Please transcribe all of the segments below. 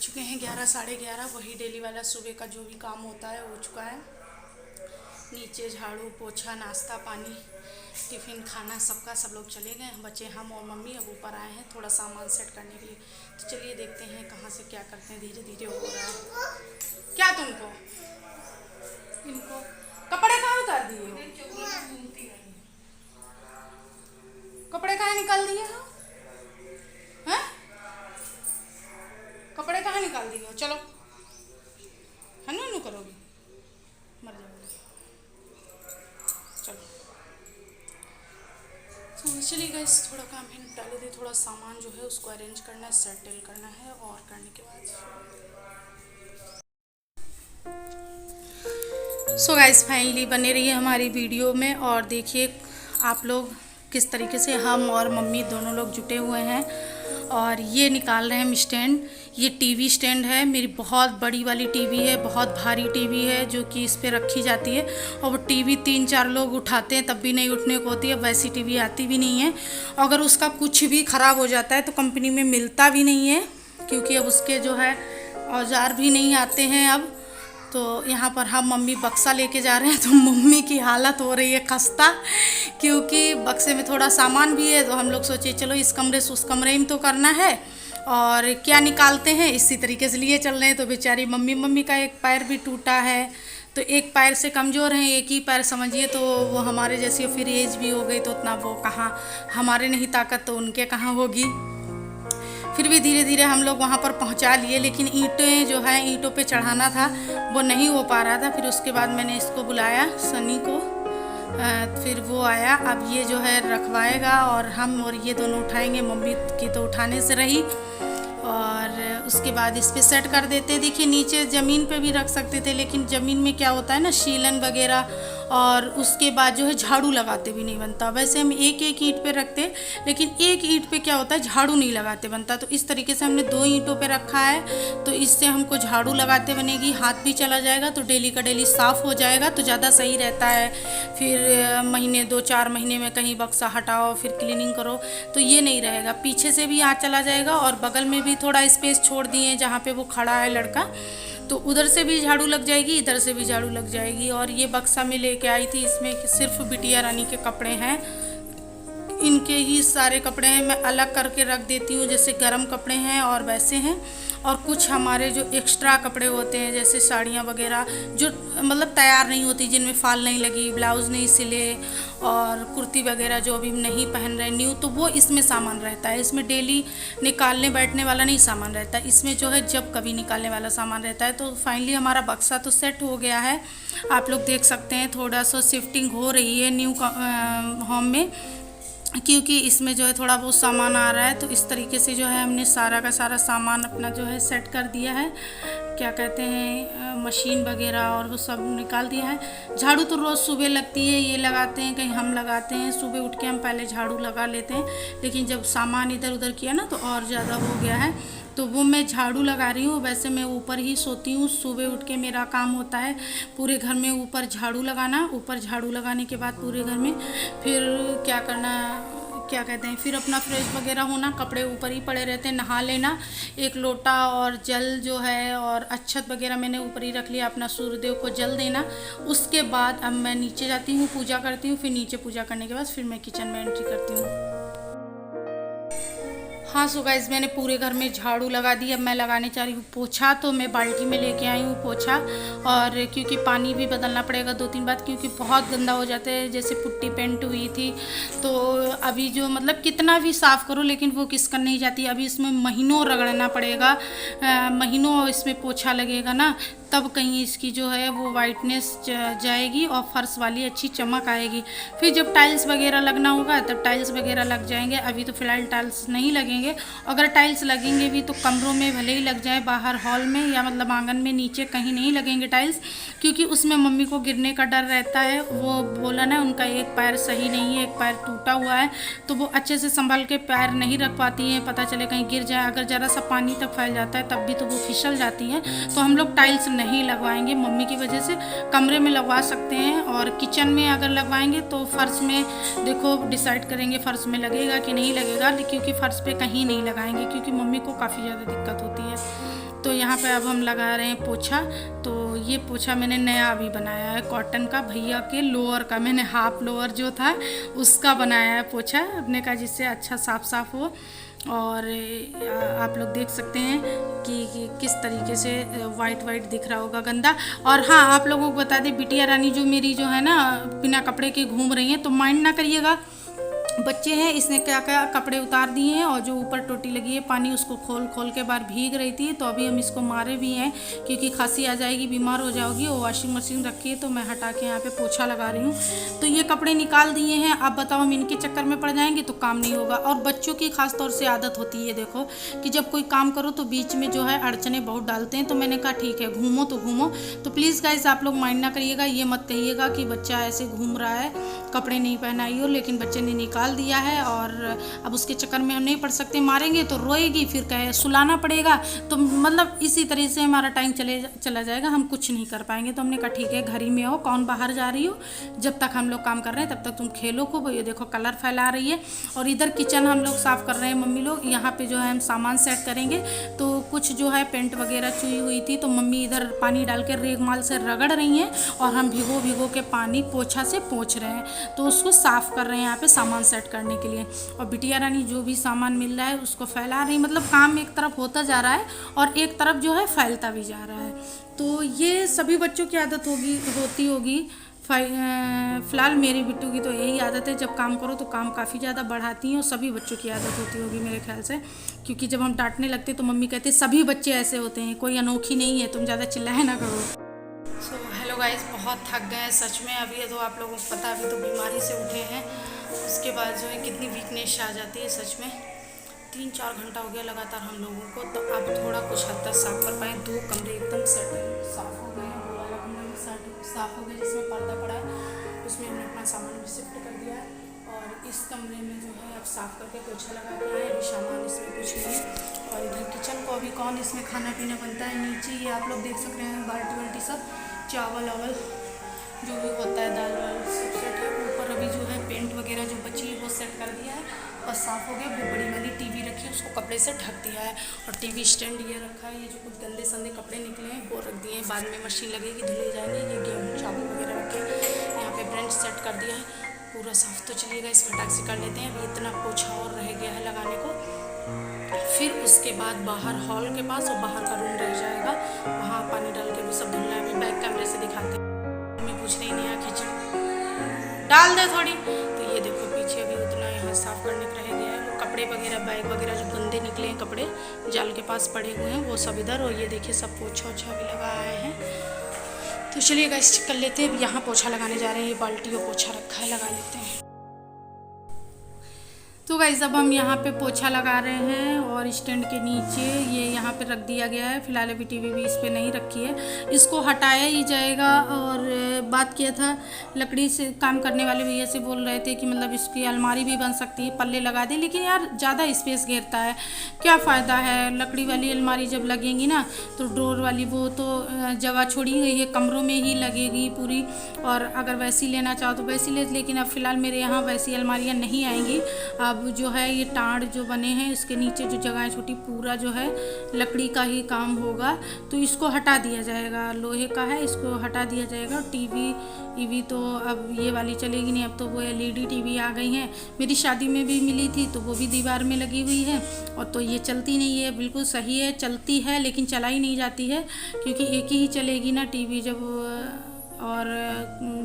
चुके हैं 11 साढ़े 11। वही डेली वाला सुबह का जो भी काम होता है हो चुका है। नीचे झाड़ू पोछा नाश्ता पानी टिफ़िन खाना सबका सब लोग चले गए, बच्चे हम और मम्मी अब ऊपर आए हैं थोड़ा सामान सेट करने के लिए। तो चलिए देखते हैं कहाँ से क्या करते हैं। धीरे धीरे हो रहा है। क्या तुमको इनको कपड़े कहाँ उतार दिए हो? कपड़े कहाँ निकाल दिए हो? हैं? कपड़े कहाँ निकाल दिए हो? चलो हनु करोगी, मर जाओगे। चलो तो चलिए गाइस थोड़ा काम है निपटा लेते। थोड़ा सामान जो है उसको अरेंज करना है, सेटल करना है और करने के बाद सो गाइस फाइनली बने रहिए हमारी वीडियो में और देखिए आप लोग किस तरीके से हम और मम्मी दोनों लोग जुटे हुए हैं। और ये निकाल रहे हैं हम स्टैंड। ये टीवी स्टैंड है, मेरी बहुत बड़ी वाली टीवी है, बहुत भारी टीवी है जो कि इस पे रखी जाती है। और वो टीवी 3-4 लोग उठाते हैं तब भी नहीं उठने को होती है। वैसी टीवी आती भी नहीं है। अगर उसका कुछ भी ख़राब हो जाता है तो कंपनी में मिलता भी नहीं है, क्योंकि अब उसके जो है औजार भी नहीं आते हैं अब। तो यहाँ पर हम मम्मी बक्सा लेके जा रहे हैं तो मम्मी की हालत हो रही है खस्ता, क्योंकि बक्से में थोड़ा सामान भी है। तो हम लोग सोचे चलो इस कमरे से उस कमरे में तो करना है और क्या निकालते हैं, इसी तरीके से लिए चल रहे हैं। तो बेचारी मम्मी का एक पैर भी टूटा है, तो एक पैर से कमज़ोर हैं, एक ही पैर समझिए। तो वो हमारे जैसी फिर एज भी हो गई तो उतना वो कहाँ, हमारे नहीं ताकत तो उनके कहाँ होगी। फिर भी धीरे धीरे हम लोग वहाँ पर पहुँचा लिए, लेकिन ईंटें जो है ईंटों पे चढ़ाना था वो नहीं हो पा रहा था। फिर उसके बाद मैंने इसको बुलाया सनी को, फिर वो आया। अब ये जो है रखवाएगा और हम और ये दोनों उठाएंगे। मम्मी की तो उठाने से रही। और उसके बाद इस पे सेट कर देते। देखिए नीचे ज़मीन पे भी रख सकते थे, लेकिन ज़मीन में क्या होता है ना शीलन वगैरह, और उसके बाद जो है झाड़ू लगाते भी नहीं बनता। वैसे हम एक एक ईंट पे रखते, लेकिन एक ईंट पे क्या होता है झाड़ू नहीं लगाते बनता। तो इस तरीके से हमने 2 ईंटों पे रखा है, तो इससे हमको झाड़ू लगाते बनेगी, हाथ भी चला जाएगा, तो डेली का डेली साफ़ हो जाएगा तो ज़्यादा सही रहता है। फिर महीने 2-4 महीने में कहीं बक्सा हटाओ फिर क्लीनिंग करो तो ये नहीं रहेगा। पीछे से भी हाथ चला जाएगा और बगल में भी थोड़ा स्पेस छोड़ दिए जहाँ पे वो खड़ा है लड़का, तो उधर से भी झाड़ू लग जाएगी, इधर से भी झाड़ू लग जाएगी। और ये बक्सा में लेके आई थी, इसमें सिर्फ बिटिया रानी के कपड़े हैं, इनके ही सारे कपड़े हैं। मैं अलग करके रख देती हूँ, जैसे गर्म कपड़े हैं और वैसे हैं। और कुछ हमारे जो एक्स्ट्रा कपड़े होते हैं जैसे साड़ियाँ वगैरह जो मतलब तैयार नहीं होती, जिनमें फाल नहीं लगी, ब्लाउज़ नहीं सिले और कुर्ती वगैरह जो अभी नहीं पहन रहे न्यू, तो वो इसमें सामान रहता है। इसमें डेली निकालने बैठने वाला नहीं सामान रहता, इसमें जो है जब कभी निकालने वाला सामान रहता है। तो फाइनली हमारा बक्सा तो सेट हो गया है। आप लोग देख सकते हैं थोड़ा सा शिफ्टिंग हो रही है न्यू होम में, क्योंकि इसमें जो है थोड़ा बहुत सामान आ रहा है। तो इस तरीके से जो है हमने सारा का सारा सामान अपना जो है सेट कर दिया है, क्या कहते हैं मशीन वगैरह और वो सब निकाल दिया है। झाड़ू तो रोज़ सुबह लगती है, ये लगाते हैं कहीं हम लगाते हैं, सुबह उठ के हम पहले झाड़ू लगा लेते हैं। लेकिन जब सामान इधर उधर किया ना तो और ज़्यादा हो गया है, तो वो मैं झाड़ू लगा रही हूँ। वैसे मैं ऊपर ही सोती हूँ, सुबह उठ के मेरा काम होता है पूरे घर में ऊपर झाड़ू लगाना। ऊपर झाड़ू लगाने के बाद पूरे घर में फिर क्या करना, क्या कहते हैं, फिर अपना फ्रेश वगैरह होना, कपड़े ऊपर ही पड़े रहते हैं, नहा लेना, एक लोटा और जल जो है और अक्षत वगैरह मैंने ऊपर ही रख लिया, अपना सूर्यदेव को जल देना। उसके बाद अब मैं नीचे जाती हूँ, पूजा करती हूँ। फिर नीचे पूजा करने के बाद फिर मैं किचन में एंट्री करती हूँ। हाँ सो गाइस मैंने पूरे घर में झाड़ू लगा दी। अब मैं लगाने चाह रही हूँ पोछा, तो मैं बाल्टी में लेके आई हूँ पोछा। और क्योंकि पानी भी बदलना पड़ेगा 2-3 बार, क्योंकि बहुत गंदा हो जाता है, जैसे पुट्टी पेंट हुई थी। तो अभी जो मतलब कितना भी साफ़ करो लेकिन वो किसकन नहीं जाती। अभी इसमें महीनों रगड़ना पड़ेगा, महीनों इसमें पोछा लगेगा ना, तब कहीं इसकी जो है वो वाइटनेस जाएगी और फर्श वाली अच्छी चमक आएगी। फिर जब टाइल्स वगैरह लगना होगा तब टाइल्स वगैरह लग जाएंगे। अभी तो फ़िलहाल टाइल्स नहीं लगेंगे। अगर टाइल्स लगेंगे भी तो कमरों में भले ही लग जाए, बाहर हॉल में या मतलब आंगन में नीचे कहीं नहीं लगेंगे टाइल्स, क्योंकि उसमें मम्मी को गिरने का डर रहता है। वो बोला ना उनका एक पैर सही नहीं है, एक पैर टूटा हुआ है, तो वो अच्छे से संभल के पैर नहीं रख पाती हैं, पता चले कहीं गिर जाए। अगर ज़रा सा पानी तक फैल जाता है तब भी तो वो फिसल जाती हैं। तो हम लोग टाइल्स नहीं लगवाएंगे मम्मी की वजह से। कमरे में लगवा सकते हैं और किचन में अगर लगवाएंगे तो फर्श में देखो डिसाइड करेंगे फर्श में लगेगा कि नहीं लगेगा, क्योंकि फर्श पे कहीं नहीं लगाएंगे क्योंकि मम्मी को काफ़ी ज़्यादा दिक्कत होती है। तो यहाँ पे अब हम लगा रहे हैं पोछा। तो ये पोछा मैंने नया अभी बनाया है, कॉटन का, भैया के लोअर का, मैंने हाफ लोअर जो था उसका बनाया है पोछा अपने का, जिससे अच्छा साफ हो। और आप लोग देख सकते हैं कि किस तरीके से वाइट दिख रहा होगा गंदा। और हाँ, आप लोगों को बता दें, बिटिया रानी जो मेरी जो है ना बिना कपड़े के घूम रही हैं, तो माइंड ना करिएगा, बच्चे हैं, इसने क्या क्या कपड़े उतार दिए हैं और जो ऊपर टोटी लगी है पानी उसको खोल के बाहर भीग रही थी। तो अभी हम इसको मारे भी हैं क्योंकि खांसी आ जाएगी, बीमार हो जाओगी। और वॉशिंग मशीन रखी है तो मैं हटा के यहाँ पे पोछा लगा रही हूँ। तो ये कपड़े निकाल दिए हैं। अब बताओ, हम इनके चक्कर में पड़ जाएंगे तो काम नहीं होगा। और बच्चों की खास तौर से आदत होती है, देखो कि जब कोई काम करो तो बीच में जो है अड़चने बहुत डालते हैं। तो मैंने कहा ठीक है, घूमो तो घूमो। तो प्लीज़ गाइस, आप लोग माइंड ना करिएगा, ये मत कहिएगा कि बच्चा ऐसे घूम रहा है, कपड़े नहीं पहनाई हो, लेकिन बच्चे ने निकाल दिया है और अब उसके चक्कर में हम नहीं पड़ सकते। मारेंगे तो रोएगी, फिर कहे सुलाना पड़ेगा, तो मतलब इसी तरह से हमारा टाइम चला जाएगा, हम कुछ नहीं कर पाएंगे। तो हमने कहा ठीक है, घर ही में हो, कौन बाहर जा रही हो, जब तक हम लोग काम कर रहे हैं तब तक तुम खेलो खूब। ये देखो कलर फैला रही है। और इधर किचन हम लोग साफ़ कर रहे हैं, मम्मी लोग। यहाँ पे जो है हम सामान सेट करेंगे। तो कुछ जो है पेंट वगैरह चुई हुई थी, तो मम्मी इधर पानी डाल के रेगमाल से रगड़ रही हैं और हम भिगो के पानी पोछा से पोंछ रहे हैं। तो उसको साफ़ कर रहे हैं यहाँ पे सामान सेट करने के लिए। और बिटिया रानी जो भी सामान मिल रहा है उसको फैला रही, मतलब काम एक तरफ होता जा रहा है और एक तरफ जो है फैलता भी जा रहा है। तो ये सभी बच्चों की आदत होती होगी। फ़िलहाल मेरी बिट्टू की तो यही आदत है, जब काम करो तो काम काफ़ी ज़्यादा बढ़ाती हैं। और सभी बच्चों की आदत होती होगी मेरे ख्याल से, क्योंकि जब हम डांटने लगते तो मम्मी कहते सभी बच्चे ऐसे होते हैं, कोई अनोखी नहीं है, तुम ज़्यादा चिल्लाए ना करो। सो हेलो गाइस, बहुत थक गए हैं सच में। अभी तो आप लोगों को पता, अभी तो बीमारी से उठे हैं, उसके बाद जो है कितनी वीकनेस आ जाती है सच में। 3-4 घंटा हो गया लगातार हम लोगों को। तो अब थोड़ा कुछ हद तक साफ़ कर पाए। 2 कमरे एकदम साफ़ हो गए हैं, वो वाला कमरा भी साफ़ हो गया जिसमें पर्दा पड़ा है, उसमें हमने अपना सामान भी शिफ्ट कर दिया है। और इस कमरे में जो है अब साफ़ करके पोछा लगा के आए। अभी सामान इसमें कुछ नहीं है। और इधर किचन को अभी कौन इसमें खाना पीना बनता है, नीचे ये आप लोग देख सकते हैं, बाल्टी सब चावल जो भी होता है, दाल वाल सब सेट है। ऊपर अभी जो है पेंट वगैरह जो बची है वो सेट कर दिया है, बस साफ़ हो गया। वो बड़ी वाली टीवी रखी है, उसको कपड़े से ढक दिया है। और टीवी स्टैंड ये रखा है, ये जो कुछ गंदे संदे कपड़े निकले हैं वो रख दिए हैं, बाद में मशीन लगेगी, धुले जाएंगे। ये गेहूँ चावल वगैरह रखे, यहाँ पे ब्रेंच सेट कर दिया है। पूरा साफ़ तो चलिएगा, इस फटाक से कर लेते हैं। अभी इतना पोछा और रह गया है लगाने को, फिर उसके बाद बाहर हॉल के पास और बाहर का रूम रह जाएगा, वहाँ पानी डाल के भी सब धुलना है। अभी बैक कैमरे से दिखाते हैं। मम्मी पूछ रही नहीं, खिचड़ी डाल दे थोड़ी। तो ये देखो पीछे अभी उतना यहाँ साफ़ करने का रह गया है। वो कपड़े वगैरह, बैग वगैरह जो गंदे निकले हैं कपड़े जाल के पास पड़े हुए हैं, वो सब इधर। और ये देखिए सब पोछा भी लगा आए हैं। तो चलिए गाइस कर लेते हैं। अब यहाँ पोछा लगाने जा रहे हैं, ये बाल्टी और पोछा रखा है, लगा लेते हैं। तो गाइस अब हम यहाँ पे पोछा लगा रहे हैं और स्टैंड के नीचे ये यहाँ पे रख दिया गया है। फिलहाल अभी टीवी भी इस पे नहीं रखी है, इसको हटाया ही जाएगा। और बात किया था लकड़ी से, काम करने वाले भैया से बोल रहे थे कि मतलब इसकी अलमारी भी बन सकती है, पल्ले लगा दे, लेकिन यार ज़्यादा स्पेस घेरता है, क्या फ़ायदा है। लकड़ी वाली अलमारी जब लगेंगी ना तो ड्रोर वाली वो तो जगह छोड़ी गई है, कमरों में ही लगेगी पूरी। और अगर वैसी लेना चाहो तो वैसी ले, लेकिन अब फ़िलहाल मेरे यहाँ वैसी अलमारियाँ नहीं आएंगी। अब जो है ये टाड़ जो बने हैं इसके नीचे जो जगह है छोटी, पूरा जो है लकड़ी का ही काम होगा। तो इसको हटा दिया जाएगा, लोहे का है, इसको हटा दिया जाएगा। टीवी तो अब ये वाली चलेगी नहीं, अब तो वो LED टीवी आ गई हैं। मेरी शादी में भी मिली थी तो वो भी दीवार में लगी हुई है, और तो ये चलती नहीं है। बिल्कुल सही है, चलती है लेकिन चलाई नहीं जाती है, क्योंकि एक ही चलेगी ना टीवी जब, और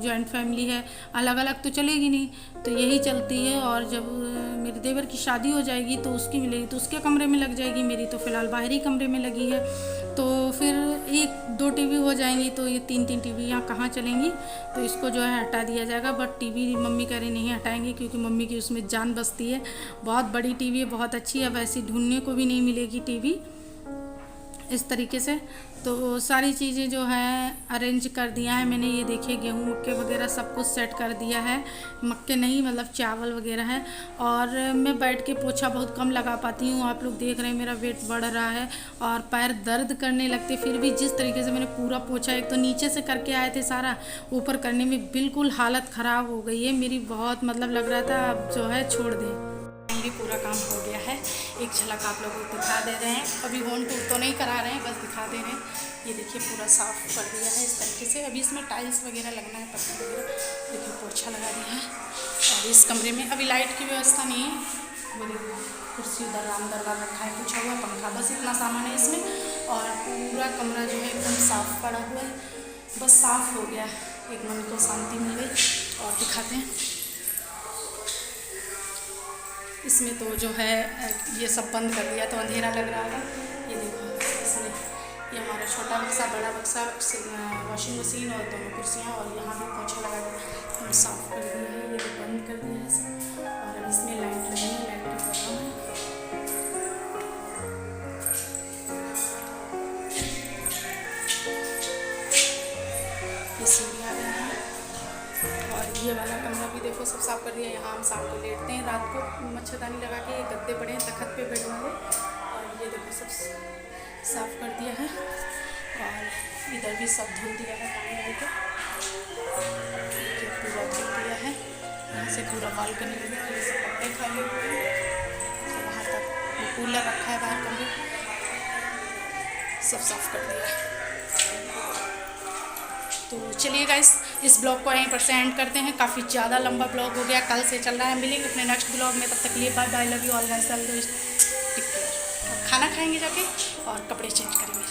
जॉइंट फैमिली है, अलग अलग तो चलेगी नहीं, तो यही चलती है। और जब मेरे देवर की शादी हो जाएगी तो उसकी मिलेगी तो उसके कमरे में लग जाएगी, मेरी तो फ़िलहाल बाहरी कमरे में लगी है। तो फिर 1-2 टीवी हो जाएंगी, तो ये 3-3 टीवी यहाँ कहाँ चलेंगी। तो इसको जो है हटा दिया जाएगा। बट टीवी मम्मी कह रही नहीं हटाएंगे, क्योंकि मम्मी की उसमें जान बसती है। बहुत बड़ी टीवी है, बहुत अच्छी है, वैसी ढूंढने को भी नहीं मिलेगी टीवी इस तरीके से। तो सारी चीज़ें जो है अरेंज कर दिया है मैंने। ये देखिए गेहूँ मक्के वगैरह सब कुछ सेट कर दिया है, मक्के नहीं मतलब चावल वगैरह है। और मैं बैठ के पोछा बहुत कम लगा पाती हूँ, आप लोग देख रहे हैं मेरा वेट बढ़ रहा है और पैर दर्द करने लगते। फिर भी जिस तरीके से मैंने पूरा पोछा, एक तो नीचे से करके आए थे सारा, ऊपर करने में बिल्कुल हालत ख़राब हो गई है मेरी, बहुत मतलब लग रहा था अब जो है छोड़ दें। भी पूरा काम हो गया है, एक झलक आप लोगों को दिखा दे रहे हैं। अभी होम टूर तो नहीं करा रहे हैं, बस दिखा ये देखिए पूरा साफ़ कर दिया है इस तरीके से। अभी इसमें टाइल्स वगैरह लगना है, पत्थर वगैरह। देखिए पोछा लगा दिया है। और इस कमरे में अभी लाइट की व्यवस्था नहीं है। वो देखो कुर्सी उधर राम दरबार रखा है, कुछ हुआ पंखा, बस इतना सामान है इसमें। और पूरा कमरा जो है एकदम साफ़ पड़ा हुआ है, बस साफ़ हो गया, एक मन को शांति मिल गई। और दिखाते हैं इसमें तो जो है ये सब बंद कर दिया तो अंधेरा लग रहा है। ये देखो इसमें ये हमारा छोटा बक्सा, बड़ा बक्सा, वॉशिंग मशीन और दोनों कुर्सियाँ, और यहाँ भी पोछा लगा कर हम साफ़ कर दिया है। ये भी बंद कर दिया है सब। और अब इसमें लाइट लगी है, लाइट की प्रॉब्लम है। ये सीढ़ी आ गया है। और ये वाला कमरा भी देखो सब साफ़ कर दिया। यहाँ हम शाम को लेटते हैं रात को, मच्छरदानी लगा के। ये गद्दे पड़े हैं तखत पे बेड वाले। और ये देखो सब साफ़ कर दिया है। और इधर भी सब धुल दिया है पानी लेके, पूरा धुल दिया है। यहाँ से पूरा बालकनी में ये सब कपड़े फैले हुए हैं। तो वहाँ तक कूलर रखा है बाहर कमरे, सब साफ़ कर दिया है। तो चलिए गाइस, इस ब्लॉग को यहीं पर से एंड करते हैं। काफ़ी ज़्यादा लंबा ब्लॉग हो गया, कल से चल रहा है। मिलेंगे अपने नेक्स्ट ब्लॉग में, तब तक के लिए bye bye, love you all guys. Take care. खाना खाएंगे जाके और कपड़े चेंज करेंगे।